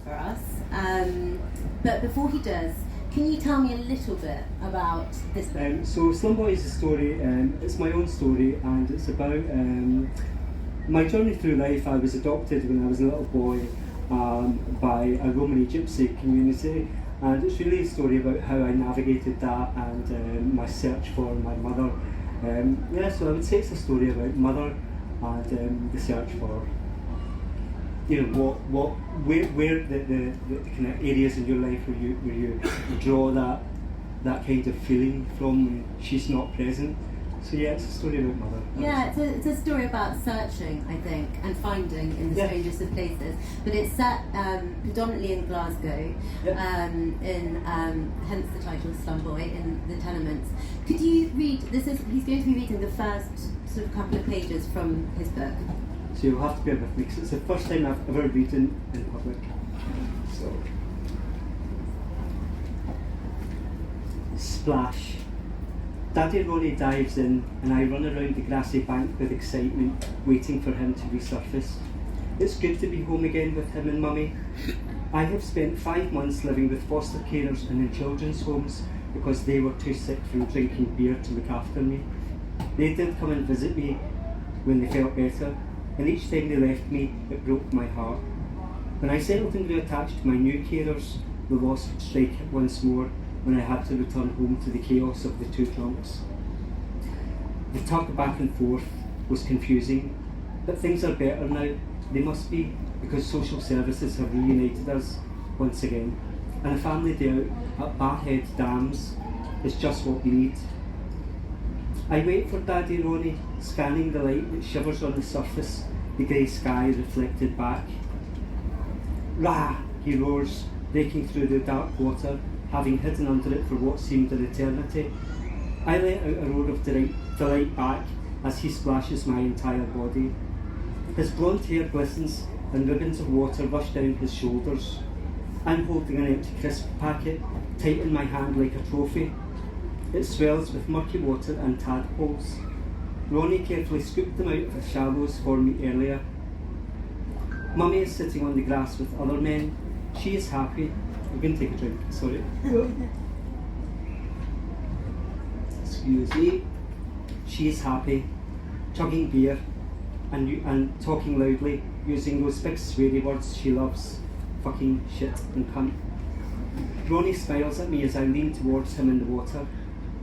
for us. But before he does, can you tell me a little bit about this book? So Slum Boy is a story, it's my own story, and it's about my journey through life. I was adopted when I was a little boy by a Romilly gypsy community, and it's really a story about how I navigated that and my search for my mother. So I would say it's a story about mother and the search for, where the kind of areas in your life where you draw that kind of feeling from when she's not present. So yeah, it's a story about mother. Yeah, it's a story about searching, I think, and finding in the strangest of places. But it's set predominantly in Glasgow, hence the title Slum Boy, in the tenements. Could you read, he's going to be reading the first sort of couple of pages from his book. So you'll have to bear with me, because it's the first time I've ever read in public. So, splash. Daddy Ronnie dives in, and I run around the grassy bank with excitement, waiting for him to resurface. It's good to be home again with him and Mummy. I have spent 5 months living with foster carers and in children's homes because they were too sick from drinking beer to look after me. They did come and visit me when they felt better, and each time they left me, it broke my heart. When I settled and grew attached to my new carers, the loss would strike once more when I had to return home to the chaos of the two drunks. The tug back and forth was confusing, but things are better now. They must be, because social services have reunited us once again, and a family day out at Barhead Dams is just what we need. I wait for Daddy Ronnie, scanning the light that shivers on the surface, the grey sky reflected back. Rah! He roars, breaking through the dark water, having hidden under it for what seemed an eternity. I let out a roar of delight back as he splashes my entire body. His blonde hair glistens and ribbons of water rush down his shoulders. I'm holding an empty crisp packet, tight in my hand like a trophy. It swells with murky water and tadpoles. Ronnie carefully scooped them out of the shallows for me earlier. Mummy is sitting on the grass with other men. She is happy. I'm going to take a drink, sorry. Excuse me. She is happy, chugging beer and talking loudly, using those big sweary words she loves. Fucking shit and cunt. Ronnie smiles at me as I lean towards him in the water.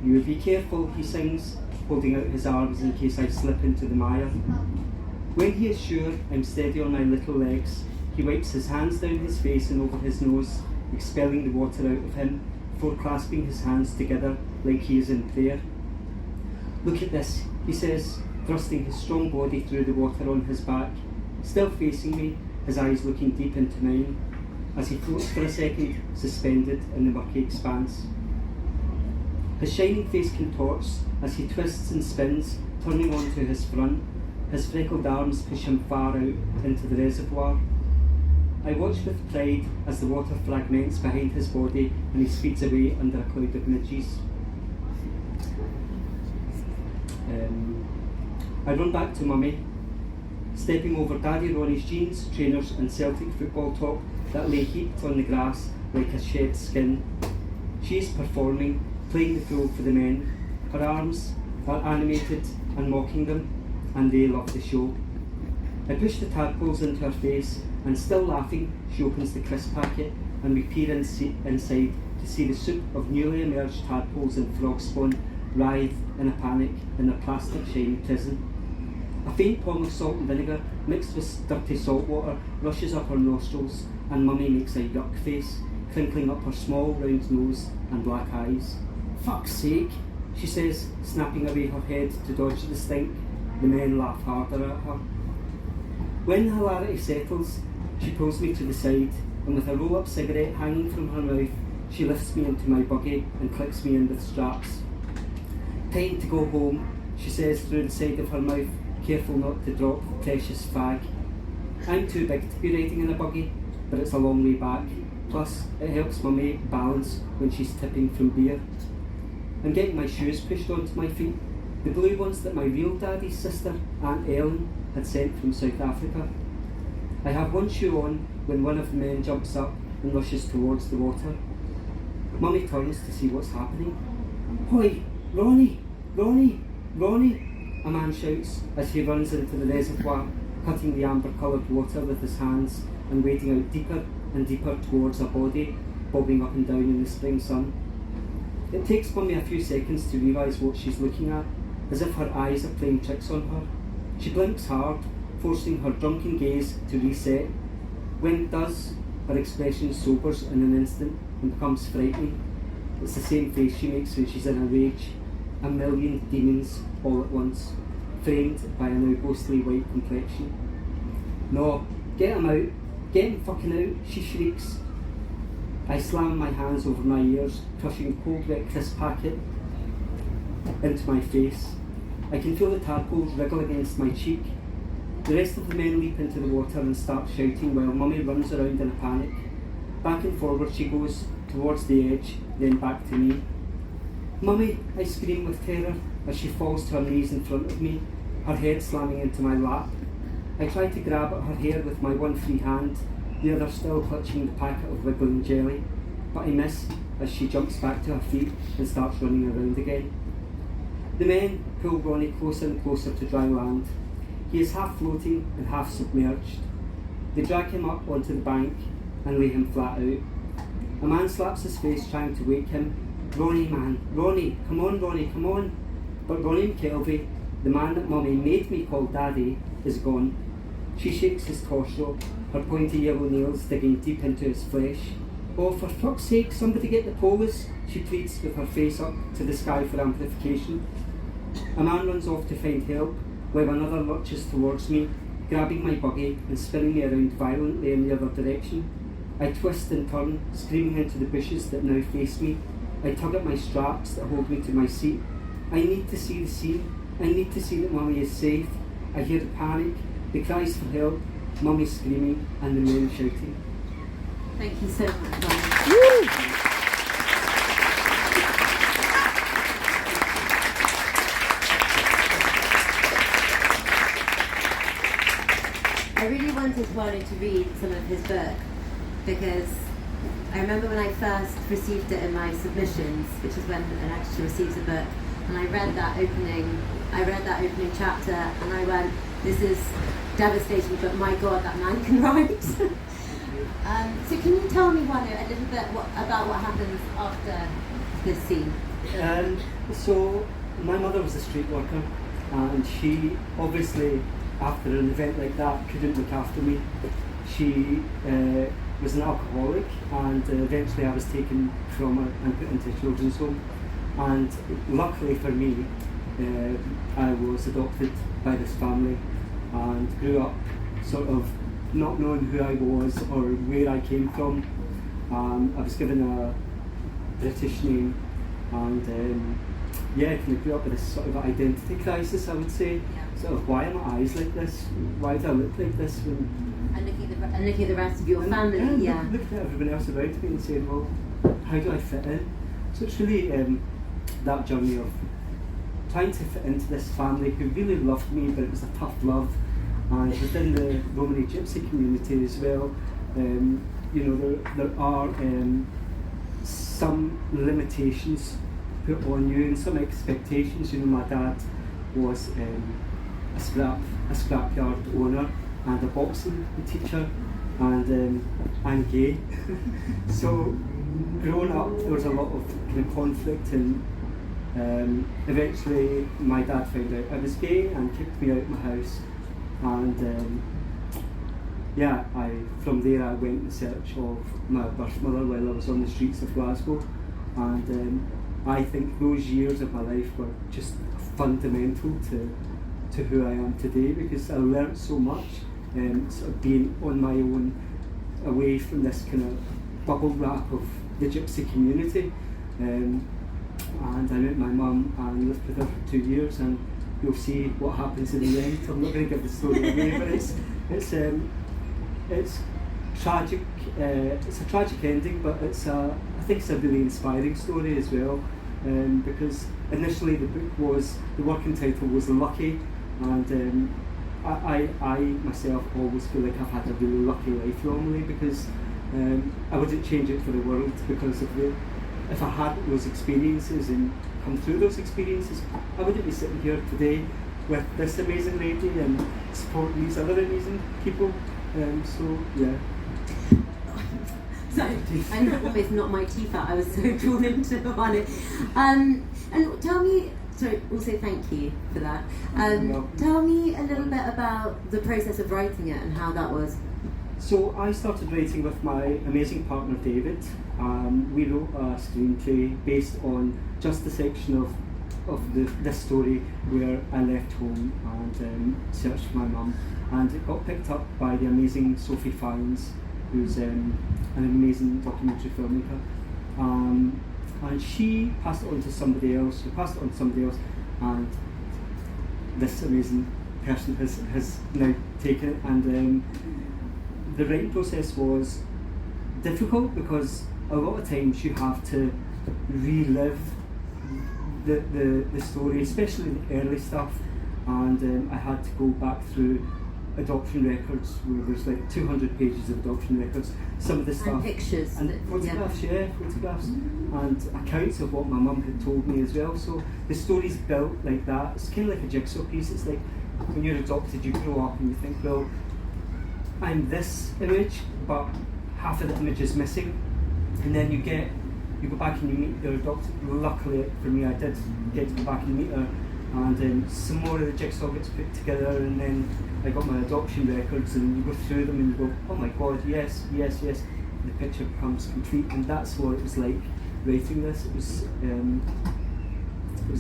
You be careful, he sings, holding out his arms in case I slip into the mire. When he is sure I'm steady on my little legs, he wipes his hands down his face and over his nose, expelling the water out of him, before clasping his hands together like he is in prayer. Look at this, he says, thrusting his strong body through the water on his back, still facing me, his eyes looking deep into mine, as he floats for a second, suspended in the murky expanse. His shining face contorts as he twists and spins, turning onto his front. His freckled arms push him far out into the reservoir. I watch with pride as the water fragments behind his body and he speeds away under a cloud of midges. I run back to Mummy, stepping over Daddy Ronnie's jeans, trainers and Celtic football top that lay heaped on the grass like a shed skin. She is performing, playing the fool for the men. Her arms are animated and mocking them, and they love the show. I push the tadpoles into her face, and still laughing, she opens the crisp packet, and we peer inside to see the soup of newly emerged tadpoles and frog spawn writhe in a panic in their plastic shiny prison. A faint pong of salt and vinegar mixed with dirty salt water rushes up her nostrils, and Mummy makes a yuck face, crinkling up her small round nose and black eyes. Fuck's sake, she says, snapping away her head to dodge the stink. The men laugh harder at her. When the hilarity settles, she pulls me to the side, and with a roll-up cigarette hanging from her mouth, she lifts me into my buggy and clicks me in with straps. Time to go home, she says through the side of her mouth, careful not to drop the precious fag. I'm too big to be riding in a buggy, but it's a long way back. Plus, it helps Mummy balance when she's tipping from beer. I'm getting my shoes pushed onto my feet, the blue ones that my real daddy's sister, Aunt Ellen, had sent from South Africa. I have one shoe on, when one of the men jumps up and rushes towards the water. Mummy turns to see what's happening. "Hoi, Ronnie! Ronnie! Ronnie!" a man shouts as he runs into the reservoir, cutting the amber-coloured water with his hands and wading out deeper and deeper towards a body bobbing up and down in the spring sun. It takes Mummy a few seconds to realise what she's looking at, as if her eyes are playing tricks on her. She blinks hard, forcing her drunken gaze to reset. When it does, her expression sobers in an instant and becomes frightening. It's the same face she makes when she's in a rage, a million demons all at once, framed by a now ghostly white complexion. "No, get him out! Get him fucking out!" she shrieks. I slam my hands over my ears, crushing a cold wet crisp packet into my face. I can feel the tadpoles wriggle against my cheek. The rest of the men leap into the water and start shouting while Mummy runs around in a panic. Back and forward she goes, towards the edge, then back to me. "Mummy!" I scream with terror as she falls to her knees in front of me, her head slamming into my lap. I try to grab at her hair with my one free hand, the other still clutching the packet of wiggling jelly, but I miss as she jumps back to her feet and starts running around again. The men pull Ronnie closer and closer to dry land. He is half floating and half submerged. They drag him up onto the bank and lay him flat out. A man slaps his face trying to wake him. "Ronnie, man, Ronnie, come on, Ronnie, come on." But Ronnie McKelvey, the man that Mummy made me call Daddy, is gone. She shakes his torso, her pointy yellow nails digging deep into his flesh. "Oh, for fuck's sake, somebody get the police," she pleads with her face up to the sky for amplification. A man runs off to find help, while another lurches towards me, grabbing my buggy and spinning me around violently in the other direction. I twist and turn, screaming into the bushes that now face me. I tug at my straps that hold me to my seat. I need to see the scene. I need to see that Mummy is safe. I hear the panic, the cries for help, Mummy screaming, and the men shouting. Thank you so much, Ronnie. I really wanted Juano to read some of his book because I remember when I first received it in my submissions, which is when an editor receives a book, and I read that opening chapter, and I went, "This is devastating, but my God, that man can write." So can you tell me, Juano, a little bit about what happens after this scene? So my mother was a street worker, and she obviously, after an event like that, couldn't look after me. She was an alcoholic, and eventually I was taken from her and put into a children's home. And luckily for me, I was adopted by this family and grew up sort of not knowing who I was or where I came from. I was given a British name, and kind of grew up with this sort of identity crisis, I would say. Sort of, why are my eyes like this? Why do I look like this? And looking at the rest of your family, looking at everyone else around me and saying, well, how do I fit in? So it's really that journey of trying to fit into this family who really loved me, but it was a tough love. And within the Romilly Gypsy community as well, there are some limitations put on you and some expectations. My dad was a scrapyard owner and a boxing teacher, and I'm gay. So growing up, there was a lot of kind of conflict, and eventually my dad found out I was gay and kicked me out of my house. And from there I went in search of my birth mother while I was on the streets of Glasgow, and I think those years of my life were just fundamental to who I am today, because I learnt so much, sort of being on my own, away from this kind of bubble wrap of the gypsy community. And I met my mum and lived with her for 2 years, and you'll see what happens in the end. I'm not going to give the story away, but it's tragic. It's a tragic ending, but I think it's a really inspiring story as well. Because initially the working title was Lucky, and I myself always feel like I've had a really lucky life, Romilly, because I wouldn't change it for the world, because if I had those experiences and come through those experiences, I wouldn't be sitting here today with this amazing lady and supporting these other amazing people. So yeah. Sorry, I know almost not my teeth out. I was so drawn into Juano. And tell me. So also thank you for that. Tell me a little bit about the process of writing it and how that was. So I started writing with my amazing partner David. We wrote a screenplay based on just the section of this story where I left home and searched for my mum, and it got picked up by the amazing Sophie Fiennes, who's an amazing documentary filmmaker. And she passed it on to somebody else, and this amazing person has now taken it. And the writing process was difficult because a lot of times you have to relive the story, especially the early stuff. And I had to go back through adoption records where there's like 200 pages of adoption records, some of the stuff, and pictures and photographs, photographs and accounts of what my mum had told me as well. So the story's built like that. It's kind of like a jigsaw piece. It's like when you're adopted, you grow up and you think, well, I'm this image, but half of the image is missing, and then you go back and you meet your adopted. Luckily for me, I did get to go back and meet her, and some more of the jigsaw gets put together, and then I got my adoption records, and you go through them and you go, oh my god, yes, the picture becomes complete. And that's what it was like writing this. It was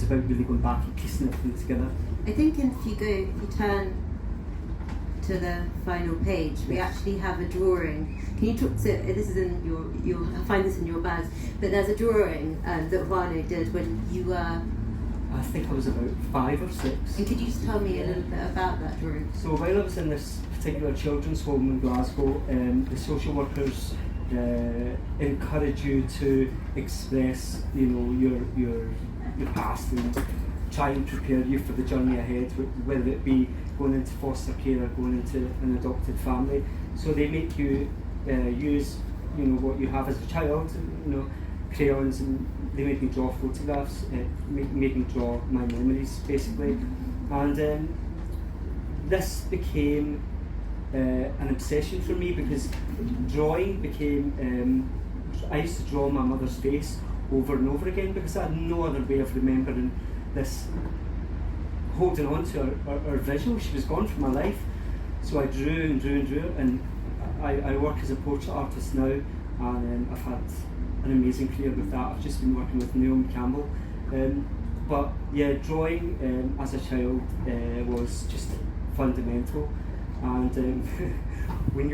about really going back and piecing everything together. I think if you turn to the final page, we actually have a drawing. Can you talk to, this is in you'll find this in your bags, but there's a drawing that Juano did when you were, I think I was about 5 or 6. And could you just tell me a little bit about that drawing? So while I was in this particular children's home in Glasgow, the social workers encourage you to express, your past and try and prepare you for the journey ahead, whether it be going into foster care or going into an adopted family. So they make you use, what you have as a child, crayons, and they made me draw photographs, made me draw my memories basically. And this became an obsession for me, because drawing became, I used to draw my mother's face over and over again because I had no other way of remembering this, holding on to her visual. She was gone from my life, so I drew and drew and drew, and I work as a portrait artist now, and I've had an amazing career with that. I've just been working with Naomi Campbell, but yeah, drawing as a child was just fundamental. And when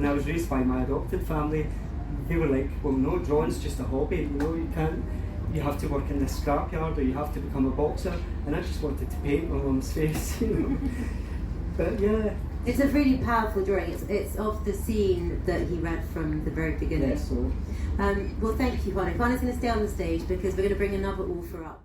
I was raised by my adopted family, they were like, well, no, drawing's just a hobby, you have to work in the scrapyard, or you have to become a boxer. And I just wanted to paint my mum's face, But yeah. It's a really powerful drawing. It's of the scene that he read from the very beginning. Yeah, so. Well, thank you, Juano. Juano's going to stay on the stage because we're going to bring another author up.